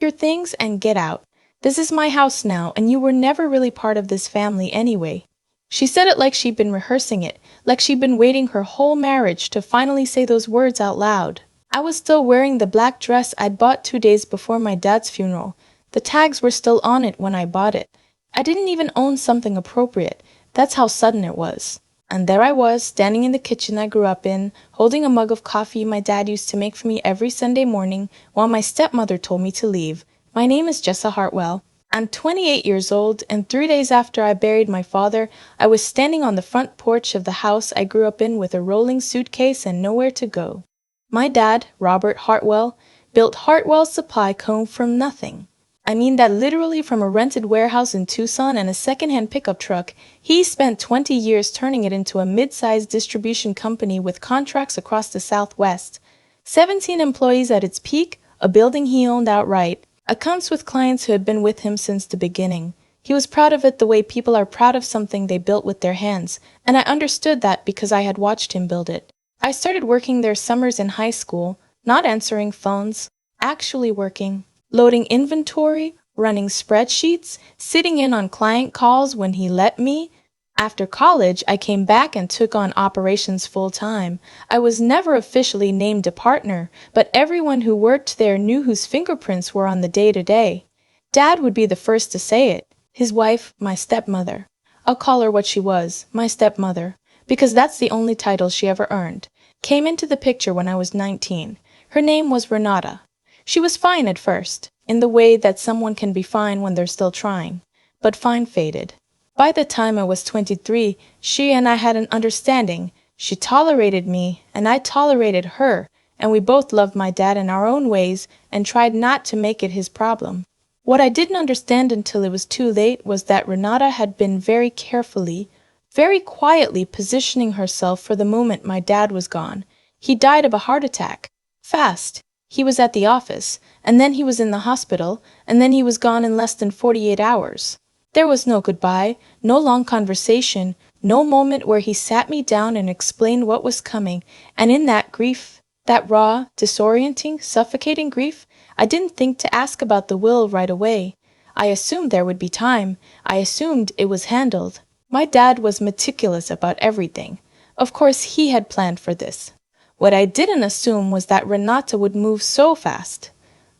your things and get out. This is my house now, and you were never really part of this family anyway." She said it like she'd been rehearsing it, like she'd been waiting her whole marriage to finally say those words out loud. I was still wearing the black dress I'd bought 2 days before my dad's funeral. The tags were still on it when I bought it. I didn't even own something appropriate. That's how sudden it was. And there I was, standing in the kitchen I grew up in, holding a mug of coffee my dad used to make for me every Sunday morning, while my stepmother told me to leave. My name is Jessa Hartwell. I'm 28 years old, and 3 days after I buried my father, I was standing on the front porch of the house I grew up in with a rolling suitcase and nowhere to go. My dad, Robert Hartwell, built Hartwell Supply Co. from nothing. I mean that literally from a rented warehouse in Tucson and a second-hand pickup truck. He spent 20 years turning it into a mid-sized distribution company with contracts across the Southwest. 17 employees at its peak, a building he owned outright, accounts with clients who had been with him since the beginning. He was proud of it the way people are proud of something they built with their hands, and I understood that because I had watched him build it. I started working there summers in high school, not answering phones, actually working, loading inventory, running spreadsheets, sitting in on client calls when he let me. After college, I came back and took on operations full-time. I was never officially named a partner, but everyone who worked there knew whose fingerprints were on the day-to-day. Dad would be the first to say it. His wife, my stepmother. I'll call her what she was, my stepmother, because that's the only title she ever earned, came into the picture when I was 19. Her name was Renata. She was fine at first, in the way that someone can be fine when they're still trying, but fine faded. By the time I was 23, she and I had an understanding. She tolerated me, and I tolerated her, and we both loved my dad in our own ways and tried not to make it his problem. What I didn't understand until it was too late was that Renata had been very carefully, very quietly positioning herself for the moment my dad was gone. He died of a heart attack. Fast. He was at the office, and then he was in the hospital, and then he was gone in less than 48 hours. There was no goodbye, no long conversation, no moment where he sat me down and explained what was coming, and in that grief, that raw, disorienting, suffocating grief, I didn't think to ask about the will right away. I assumed there would be time. I assumed it was handled. My dad was meticulous about everything. Of course, he had planned for this. What I didn't assume was that Renata would move so fast.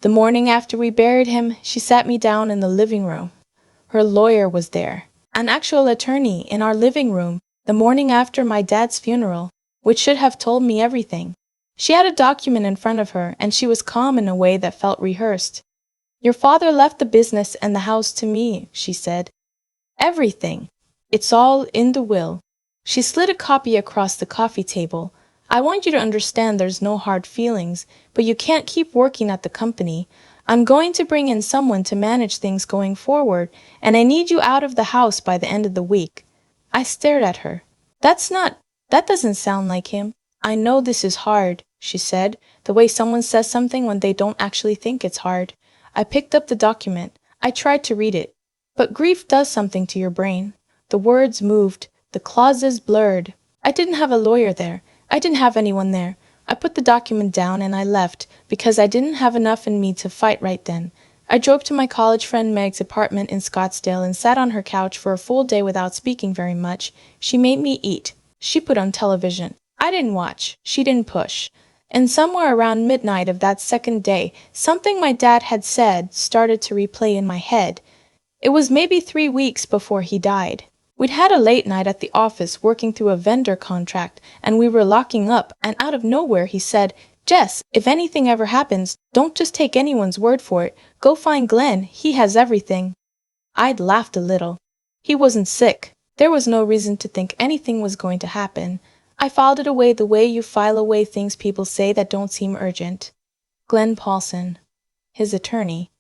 The morning after we buried him, she sat me down in the living room. Her lawyer was there, an actual attorney in our living room, the morning after my dad's funeral, which should have told me everything. She had a document in front of her, and she was calm in a way that felt rehearsed. "Your father left the business and the house to me," she said. "Everything. It's all in the will." She slid a copy across the coffee table. "I want you to understand there's no hard feelings, but you can't keep working at the company. I'm going to bring in someone to manage things going forward, and I need you out of the house by the end of the week." I stared at her. That doesn't sound like him." "I know this is hard," she said, the way someone says something when they don't actually think it's hard. I picked up the document. I tried to read it. But grief does something to your brain. The words moved, the clauses blurred. I didn't have a lawyer there. I didn't have anyone there. I put the document down and I left, because I didn't have enough in me to fight right then. I drove to my college friend Meg's apartment in Scottsdale and sat on her couch for a full day without speaking very much. She made me eat. She put on television. I didn't watch. She didn't push. And somewhere around midnight of that second day, something my dad had said started to replay in my head. It was maybe 3 weeks before he died. We'd had a late night at the office working through a vendor contract, and we were locking up, and out of nowhere he said, "Jess, if anything ever happens, don't just take anyone's word for it. Go find Glenn. He has everything." I'd laughed a little. He wasn't sick. There was no reason to think anything was going to happen. I filed it away the way you file away things people say that don't seem urgent. Glenn Paulson. His attorney.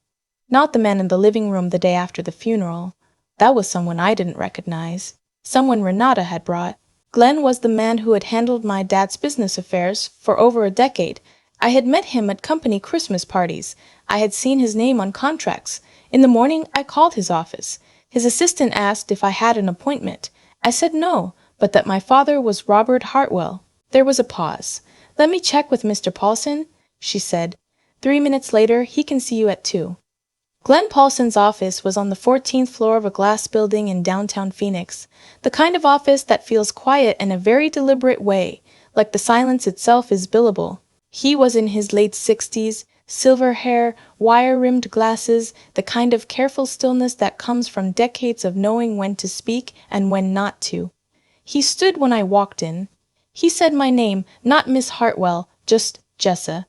Not the man in the living room the day after the funeral. That was someone I didn't recognize. Someone Renata had brought. Glenn was the man who had handled my dad's business affairs for over a decade. I had met him at company Christmas parties. I had seen his name on contracts. In the morning, I called his office. His assistant asked if I had an appointment. I said no, but that my father was Robert Hartwell. There was a pause. "Let me check with Mr. Paulson," she said. 3 minutes later, "He can see you at 2. Glenn Paulson's office was on the 14th floor of a glass building in downtown Phoenix, the kind of office that feels quiet in a very deliberate way, like the silence itself is billable. He was in his late 60s, silver hair, wire-rimmed glasses, the kind of careful stillness that comes from decades of knowing when to speak and when not to. He stood when I walked in. He said my name, not Miss Hartwell, just Jessa.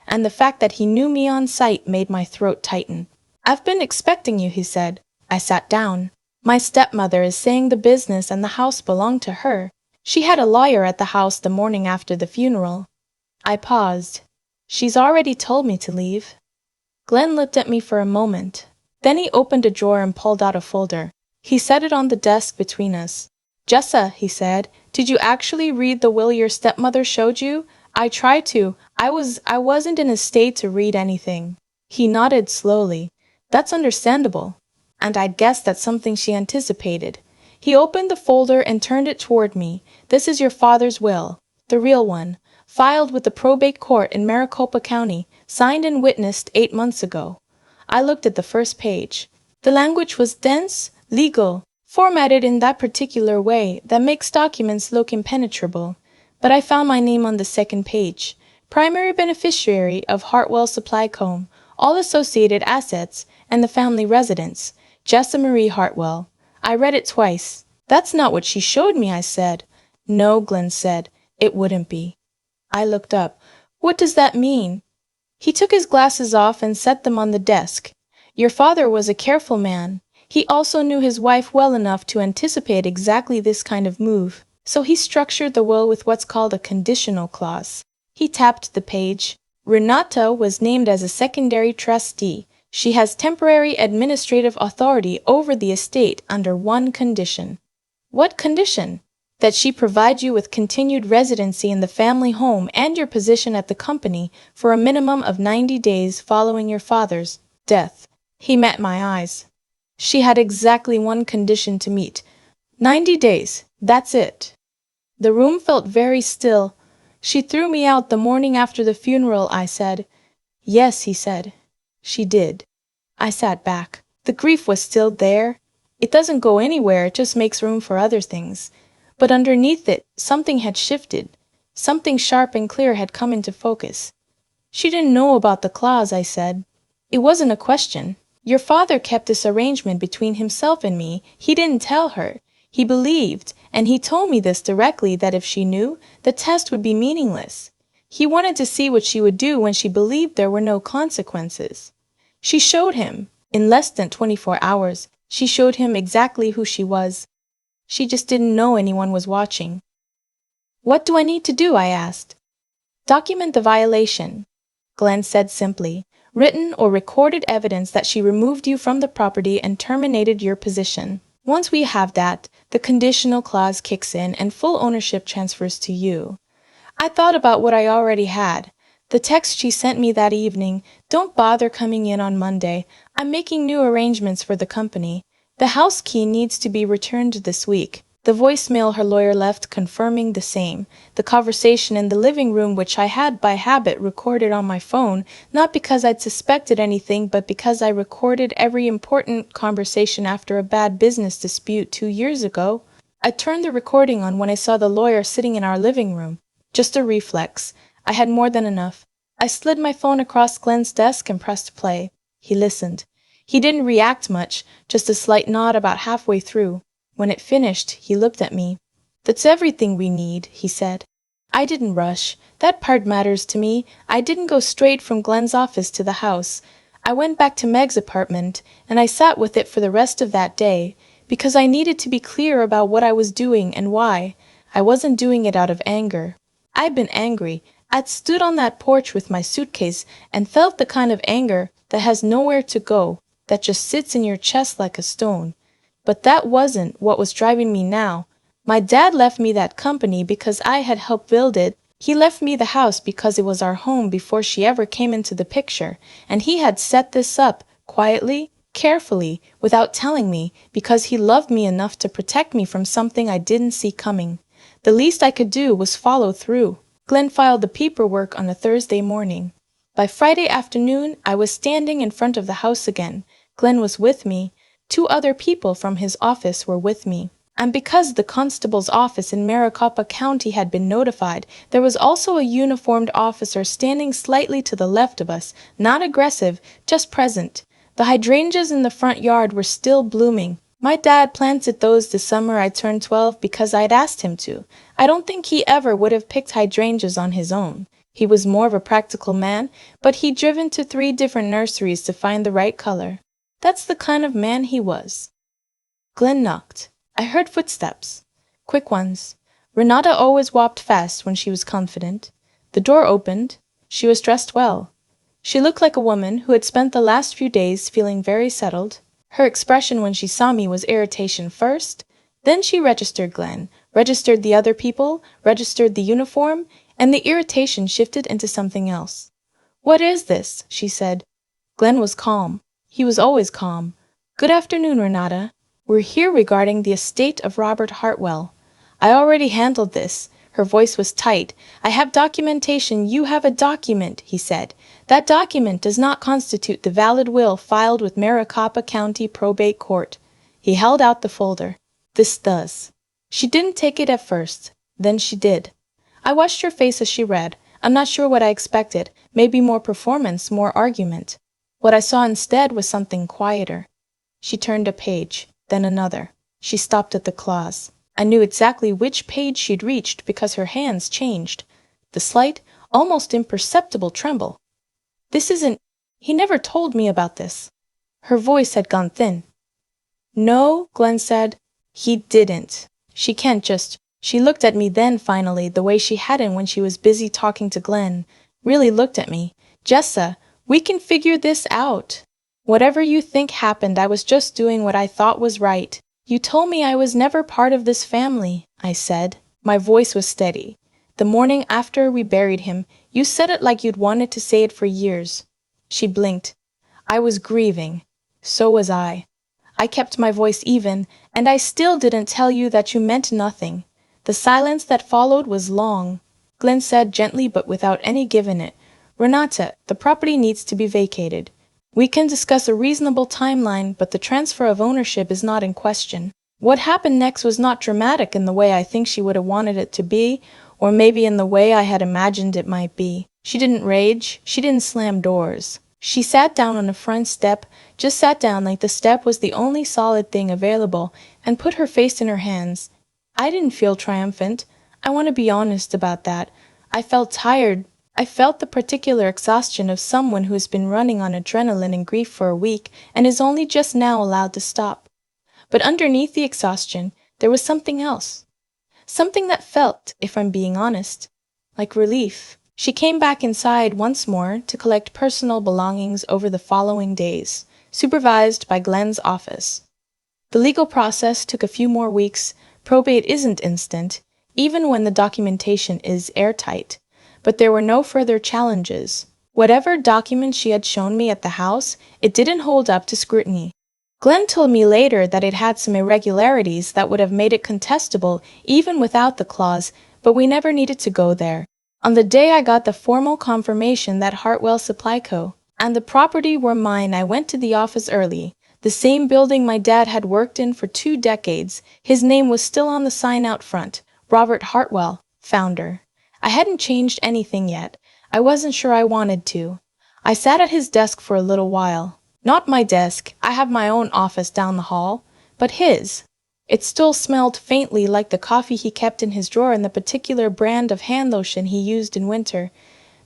And the fact that he knew me on sight made my throat tighten. "I've been expecting you," he said. I sat down. "My stepmother is saying the business and the house belonged to her. She had a lawyer at the house the morning after the funeral." I paused. "She's already told me to leave." Glenn looked at me for a moment. Then he opened a drawer and pulled out a folder. He set it on the desk between us. "Jessa," he said, "did you actually read the will your stepmother showed you?" "I tried to. I wasn't in a state to read anything." He nodded slowly. "That's understandable." And I'd guessed that's something she anticipated. He opened the folder and turned it toward me. "This is your father's will. The real one. Filed with the probate court in Maricopa County. Signed and witnessed 8 months ago." I looked at the first page. The language was dense, legal, formatted in that particular way that makes documents look impenetrable. But I found my name on the second page. Primary beneficiary of Hartwell Supply Co., all associated assets, and the family residence, Jessa Marie Hartwell. I read it twice. "That's not what she showed me," I said. "No," Glenn said, "it wouldn't be." I looked up. "What does that mean?" He took his glasses off and set them on the desk. "Your father was a careful man. He also knew his wife well enough to anticipate exactly this kind of move. So he structured the will with what's called a conditional clause." He tapped the page. "Renata was named as a secondary trustee. She has temporary administrative authority over the estate under one condition." "What condition?" "That she provide you with continued residency in the family home and your position at the company for a minimum of 90 days following your father's death." He met my eyes. She had exactly one condition to meet. 90 days, that's it. The room felt very still. "She threw me out the morning after the funeral," I said. "Yes," he said. "She did." I sat back. The grief was still there. It doesn't go anywhere, it just makes room for other things. But underneath it, something had shifted. Something sharp and clear had come into focus. "She didn't know about the clause," I said. "It wasn't a question. Your father kept this arrangement between himself and me. He didn't tell her. He believed, and he told me this directly, that if she knew, the test would be meaningless. He wanted to see what she would do when she believed there were no consequences." She showed him. In less than 24 hours, she showed him exactly who she was. She just didn't know anyone was watching. "What do I need to do?" I asked. "Document the violation," Glenn said simply. "Written or recorded evidence that she removed you from the property and terminated your position. Once we have that, the conditional clause kicks in and full ownership transfers to you." I thought about what I already had. The text she sent me that evening, "Don't bother coming in on Monday. I'm making new arrangements for the company. The house key needs to be returned this week." The voicemail her lawyer left confirming the same. The conversation in the living room, which I had by habit recorded on my phone, not because I'd suspected anything, but because I recorded every important conversation after a bad business dispute 2 years ago. I turned the recording on when I saw the lawyer sitting in our living room. Just a reflex. I had more than enough. I slid my phone across Glenn's desk and pressed play. He listened. He didn't react much, just a slight nod about halfway through. When it finished, he looked at me. "That's everything we need," he said. I didn't rush. That part matters to me. I didn't go straight from Glenn's office to the house. I went back to Meg's apartment, and I sat with it for the rest of that day, because I needed to be clear about what I was doing and why. I wasn't doing it out of anger. I'd been angry. I'd stood on that porch with my suitcase and felt the kind of anger that has nowhere to go, that just sits in your chest like a stone. But that wasn't what was driving me now. My dad left me that company because I had helped build it. He left me the house because it was our home before she ever came into the picture, and he had set this up, quietly, carefully, without telling me, because he loved me enough to protect me from something I didn't see coming. The least I could do was follow through. Glenn filed the paperwork on a Thursday morning. By Friday afternoon, I was standing in front of the house again. Glenn was with me. 2 other people from his office were with me. And because the constable's office in Maricopa County had been notified, there was also a uniformed officer standing slightly to the left of us, not aggressive, just present. The hydrangeas in the front yard were still blooming. My dad planted those the summer I turned 12 because I'd asked him to. I don't think he ever would have picked hydrangeas on his own. He was more of a practical man, but he'd driven to 3 different nurseries to find the right color. That's the kind of man he was. Glenn knocked. I heard footsteps. Quick ones. Renata always walked fast when she was confident. The door opened. She was dressed well. She looked like a woman who had spent the last few days feeling very settled. Her expression when she saw me was irritation first. Then she registered Glenn, registered the other people, registered the uniform, and the irritation shifted into something else. "What is this?" she said. Glenn was calm. He was always calm. "Good afternoon, Renata. We're here regarding the estate of Robert Hartwell. I already handled this." Her voice was tight. "I have documentation. You have a document," he said. "That document does not constitute the valid will filed with Maricopa County Probate Court." He held out the folder. "This does." She didn't take it at first. Then she did. I watched her face as she read. I'm not sure what I expected. Maybe more performance, more argument. What I saw instead was something quieter. She turned a page, then another. She stopped at the clause. I knew exactly which page she'd reached because her hands changed. The slight, almost imperceptible tremble. "This isn't... He never told me about this." Her voice had gone thin. "No," Glenn said. "He didn't. She can't just..." She looked at me then, finally, the way she hadn't when she was busy talking to Glenn. Really looked at me. "Jessa, we can figure this out. Whatever you think happened, I was just doing what I thought was right. You told me I was never part of this family," I said. My voice was steady. "The morning after we buried him, you said it like you'd wanted to say it for years." She blinked. "I was grieving. So was I. I kept my voice even, and I still didn't tell you that you meant nothing." The silence that followed was long. Glenn said gently but without any give in it, "Renata, the property needs to be vacated. We can discuss a reasonable timeline, but the transfer of ownership is not in question." What happened next was not dramatic in the way I think she would have wanted it to be, or maybe in the way I had imagined it might be. She didn't rage. She didn't slam doors. She sat down on the front step, just sat down like the step was the only solid thing available, and put her face in her hands. I didn't feel triumphant. I want to be honest about that. I felt tired. I felt the particular exhaustion of someone who has been running on adrenaline and grief for a week and is only just now allowed to stop. But underneath the exhaustion, there was something else. Something that felt, if I'm being honest, like relief. She came back inside once more to collect personal belongings over the following days, supervised by Glenn's office. The legal process took a few more weeks. Probate isn't instant, even when the documentation is airtight. But there were no further challenges. Whatever documents she had shown me at the house, it didn't hold up to scrutiny. Glenn told me later that it had some irregularities that would have made it contestable even without the clause, but we never needed to go there. On the day I got the formal confirmation that Hartwell Supply Co. and the property were mine, I went to the office early. The same building my dad had worked in for 2 decades. His name was still on the sign out front. Robert Hartwell, founder. I hadn't changed anything yet. I wasn't sure I wanted to. I sat at his desk for a little while. Not my desk. I have my own office down the hall. But his. It still smelled faintly like the coffee he kept in his drawer and the particular brand of hand lotion he used in winter.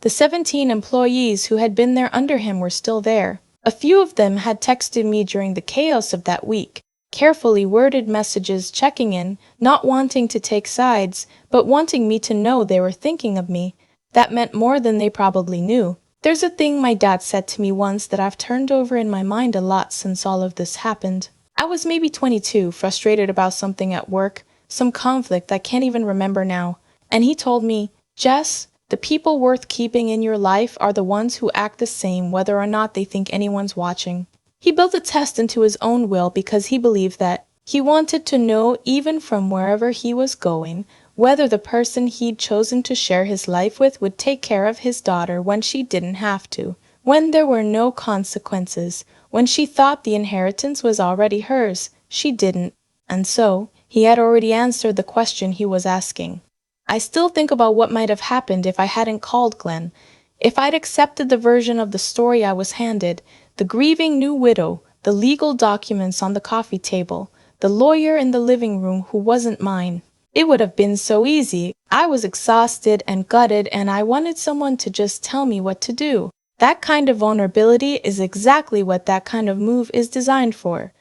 The 17 employees who had been there under him were still there. A few of them had texted me during the chaos of that week, carefully worded messages checking in, not wanting to take sides, but wanting me to know they were thinking of me. That meant more than they probably knew. There's a thing my dad said to me once that I've turned over in my mind a lot since all of this happened. I was maybe 22, frustrated about something at work, some conflict I can't even remember now. And he told me, "Jess, the people worth keeping in your life are the ones who act the same whether or not they think anyone's watching." He built a test into his own will because he believed that he wanted to know, even from wherever he was going, whether the person he'd chosen to share his life with would take care of his daughter when she didn't have to, when there were no consequences, when she thought the inheritance was already hers. She didn't, and so he had already answered the question he was asking. I still think about what might have happened if I hadn't called Glenn, if I'd accepted the version of the story I was handed, the grieving new widow, the legal documents on the coffee table, the lawyer in the living room who wasn't mine. It would have been so easy. I was exhausted and gutted, and I wanted someone to just tell me what to do. That kind of vulnerability is exactly what that kind of move is designed for.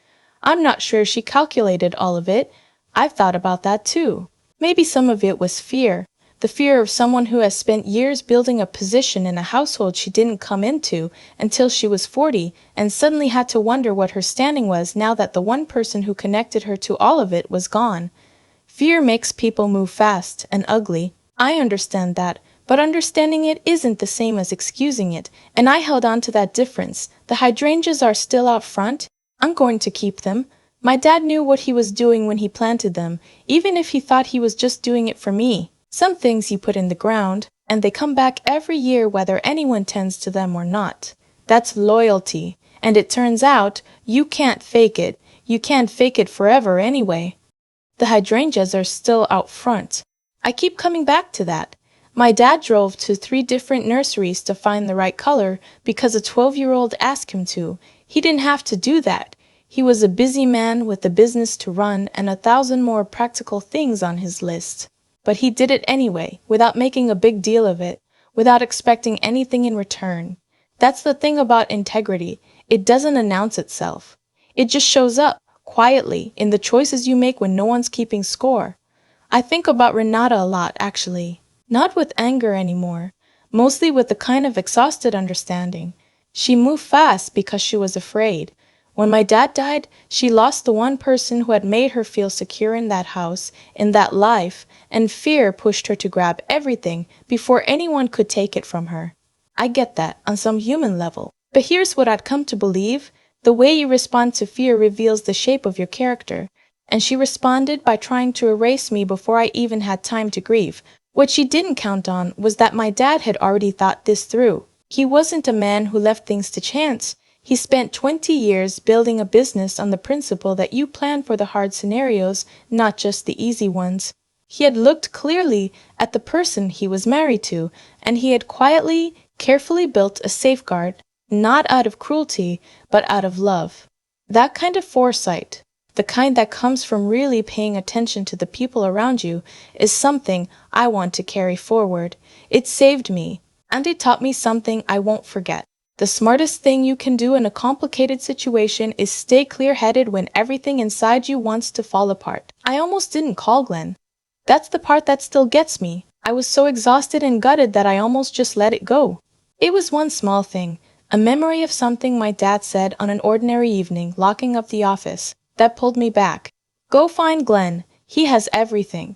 I'm not sure she calculated all of it. I've thought about that too. Maybe some of it was fear. The fear of someone who has spent years building a position in a household she didn't come into until she was 40 and suddenly had to wonder what her standing was now that the one person who connected her to all of it was gone. Fear makes people move fast and ugly. I understand that, but understanding it isn't the same as excusing it, and I held on to that difference. The hydrangeas are still out front. I'm going to keep them. My dad knew what he was doing when he planted them, even if he thought he was just doing it for me. Some things you put in the ground, and they come back every year whether anyone tends to them or not. That's loyalty, and it turns out you can't fake it. You can't fake it forever anyway. The hydrangeas are still out front. I keep coming back to that. My dad drove to 3 different nurseries to find the right color because a 12-year-old asked him to. He didn't have to do that. He was a busy man with a business to run and 1,000 more practical things on his list. But he did it anyway, without making a big deal of it, without expecting anything in return. That's the thing about integrity. It doesn't announce itself. It just shows up, quietly, in the choices you make when no one's keeping score. I think about Renata a lot, actually. Not with anger anymore, mostly with the kind of exhausted understanding. She moved fast because she was afraid. When my dad died, she lost the one person who had made her feel secure in that house, in that life, and fear pushed her to grab everything before anyone could take it from her. I get that on some human level. But here's what I'd come to believe. The way you respond to fear reveals the shape of your character. And she responded by trying to erase me before I even had time to grieve. What she didn't count on was that my dad had already thought this through. He wasn't a man who left things to chance. He spent 20 years building a business on the principle that you plan for the hard scenarios, not just the easy ones. He had looked clearly at the person he was married to, and he had quietly, carefully built a safeguard, not out of cruelty, but out of love. That kind of foresight, the kind that comes from really paying attention to the people around you, is something I want to carry forward. It saved me, and it taught me something I won't forget. The smartest thing you can do in a complicated situation is stay clear-headed when everything inside you wants to fall apart. I almost didn't call Glenn. That's the part that still gets me. I was so exhausted and gutted that I almost just let it go. It was one small thing, a memory of something my dad said on an ordinary evening, locking up the office, that pulled me back. Go find Glenn. He has everything.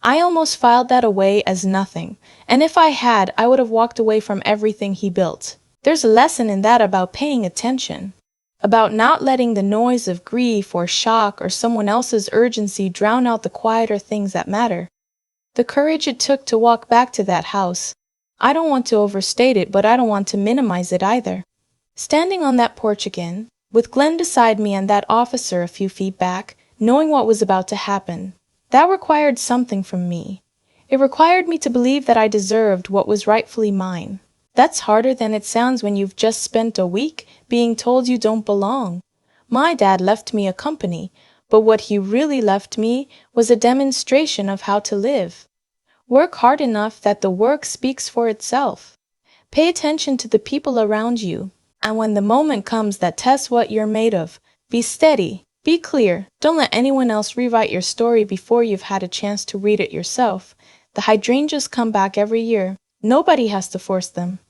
I almost filed that away as nothing, and if I had, I would have walked away from everything he built. There's a lesson in that about paying attention, about not letting the noise of grief or shock or someone else's urgency drown out the quieter things that matter. The courage it took to walk back to that house. I don't want to overstate it, but I don't want to minimize it either. Standing on that porch again, with Glenn beside me and that officer a few feet back, knowing what was about to happen, that required something from me. It required me to believe that I deserved what was rightfully mine. That's harder than it sounds when you've just spent a week being told you don't belong. My dad left me a company, but what he really left me was a demonstration of how to live. Work hard enough that the work speaks for itself. Pay attention to the people around you, and when the moment comes that tests what you're made of, be steady, be clear. Don't let anyone else rewrite your story before you've had a chance to read it yourself. The hydrangeas come back every year. Nobody has to force them.